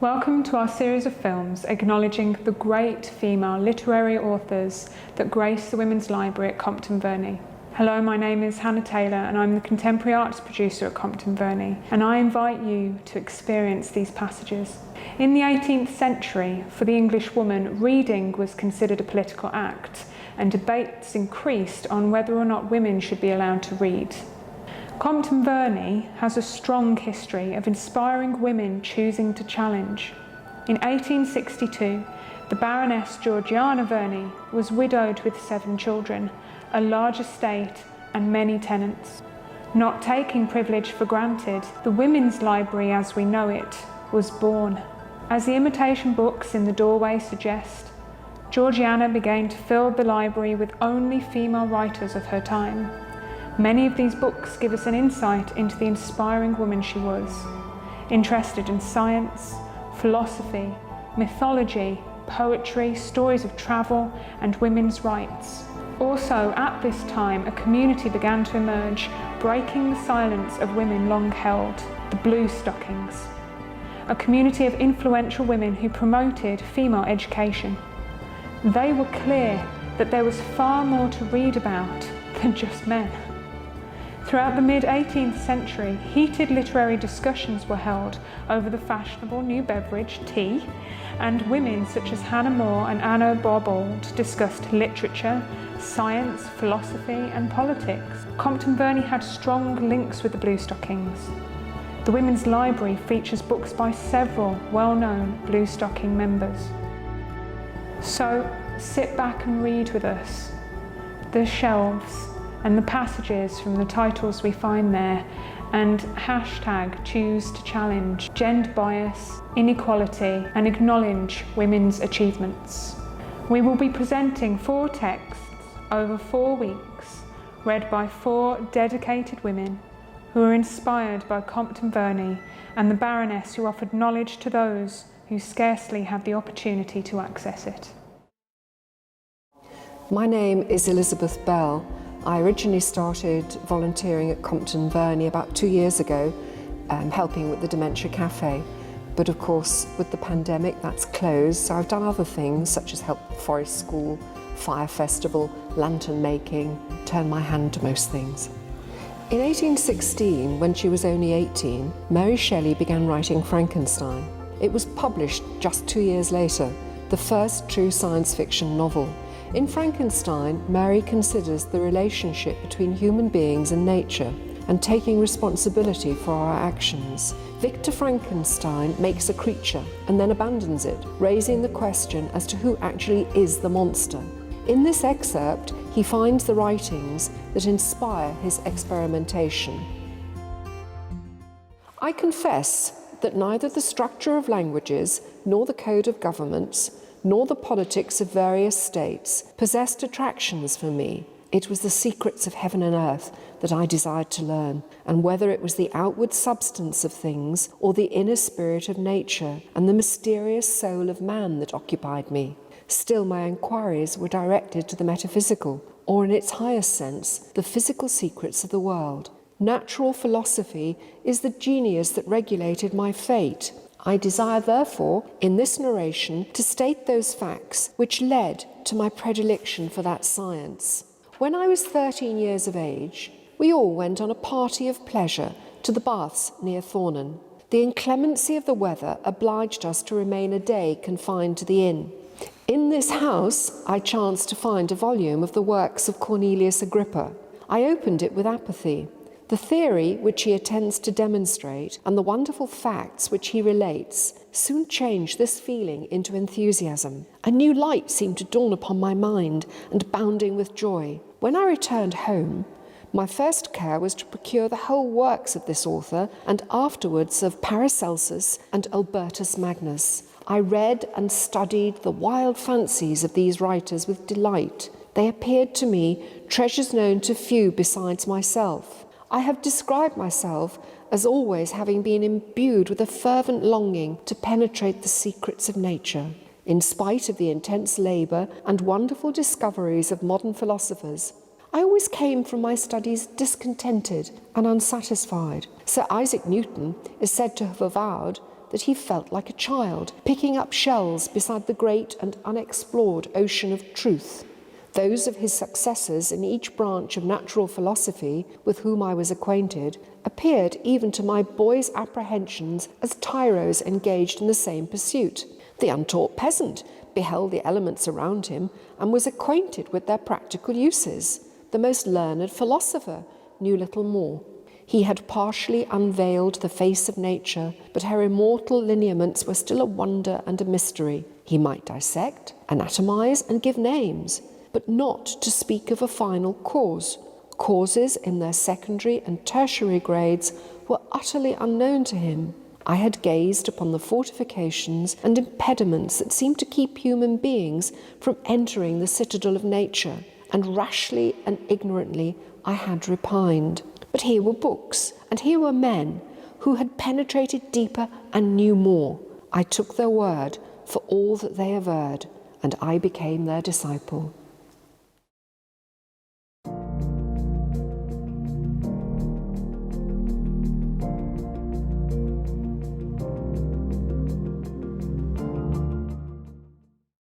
Welcome to our series of films acknowledging the great female literary authors that grace the Women's Library at Compton Verney. Hello, my name is Hannah Taylor and I'm the Contemporary Arts Producer at Compton Verney, and I invite you to experience these passages. In the 18th century, for the English woman, reading was considered a political act, and debates increased on whether or not women should be allowed to read. Compton Verney has a strong history of inspiring women choosing to challenge. In 1862, the Baroness Georgian Verney was widowed with 7 children, a large estate and many tenants. Not taking privilege for granted, the Women's Library as we know it was born. As the imitation books in the doorway suggest, Georgiana began to fill the library with only female writers of her time. Many of these books give us an insight into the inspiring woman she was, interested in science, philosophy, mythology, poetry, stories of travel, and women's rights. Also, at this time, a community began to emerge, breaking the silence of women long held, the Blue Stockings, a community of influential women who promoted female education. They were clear that there was far more to read about than just men. Throughout the mid-18th century, heated literary discussions were held over the fashionable new beverage, tea, and women such as Hannah More and Anna Barbauld discussed literature, science, philosophy, and politics. Compton Verney had strong links with the Blue Stockings. The Women's Library features books by several well-known Blue Stocking members. So, sit back and read with us. The shelves and the passages from the titles we find there, and hashtag choose to challenge gender bias, inequality, and acknowledge women's achievements. We will be presenting 4 texts over 4 weeks, read by 4 dedicated women who were inspired by Compton Verney and the Baroness who offered knowledge to those who scarcely had the opportunity to access it. My name is Elizabeth Bell. I originally started volunteering at Compton Verney about 2 years ago, helping with the Dementia Cafe. But of course, with the pandemic, that's closed, so I've done other things such as help Forest School, Fire Festival, lantern making, turn my hand to most things. In 1816, when she was only 18, Mary Shelley began writing Frankenstein. It was published just 2 years later, the first true science fiction novel. In Frankenstein, Mary considers the relationship between human beings and nature and taking responsibility for our actions. Victor Frankenstein makes a creature and then abandons it, raising the question as to who actually is the monster. In this excerpt, he finds the writings that inspire his experimentation. I confess that neither the structure of languages nor the code of governments nor the politics of various states possessed attractions for me. It was the secrets of heaven and earth that I desired to learn, and whether it was the outward substance of things or the inner spirit of nature and the mysterious soul of man that occupied me. Still, my inquiries were directed to the metaphysical, or in its highest sense, the physical secrets of the world. Natural philosophy is the genius that regulated my fate. I desire, therefore, in this narration, to state those facts which led to my predilection for that science. When I was 13 years of age, we all went on a party of pleasure to the baths near Thornton. The inclemency of the weather obliged us to remain a day confined to the inn. In this house, I chanced to find a volume of the works of Cornelius Agrippa. I opened it with apathy. The theory which he attempts to demonstrate and the wonderful facts which he relates soon changed this feeling into enthusiasm. A new light seemed to dawn upon my mind, and bounding with joy. When I returned home, my first care was to procure the whole works of this author and afterwards of Paracelsus and Albertus Magnus. I read and studied the wild fancies of these writers with delight. They appeared to me treasures known to few besides myself. I have described myself as always having been imbued with a fervent longing to penetrate the secrets of nature. In spite of the intense labour and wonderful discoveries of modern philosophers, I always came from my studies discontented and unsatisfied. Sir Isaac Newton is said to have avowed, that he felt like a child, picking up shells beside the great and unexplored ocean of truth. Those of his successors in each branch of natural philosophy with whom I was acquainted appeared even to my boy's apprehensions as tyros engaged in the same pursuit. The untaught peasant beheld the elements around him and was acquainted with their practical uses. The most learned philosopher knew little more. He had partially unveiled the face of nature, but her immortal lineaments were still a wonder and a mystery. He might dissect, anatomize, and give names, but not to speak of a final cause. Causes in their secondary and tertiary grades were utterly unknown to him. I had gazed upon the fortifications and impediments that seemed to keep human beings from entering the citadel of nature, and rashly and ignorantly I had repined. But here were books, and here were men who had penetrated deeper and knew more. I took their word for all that they averred, and I became their disciple.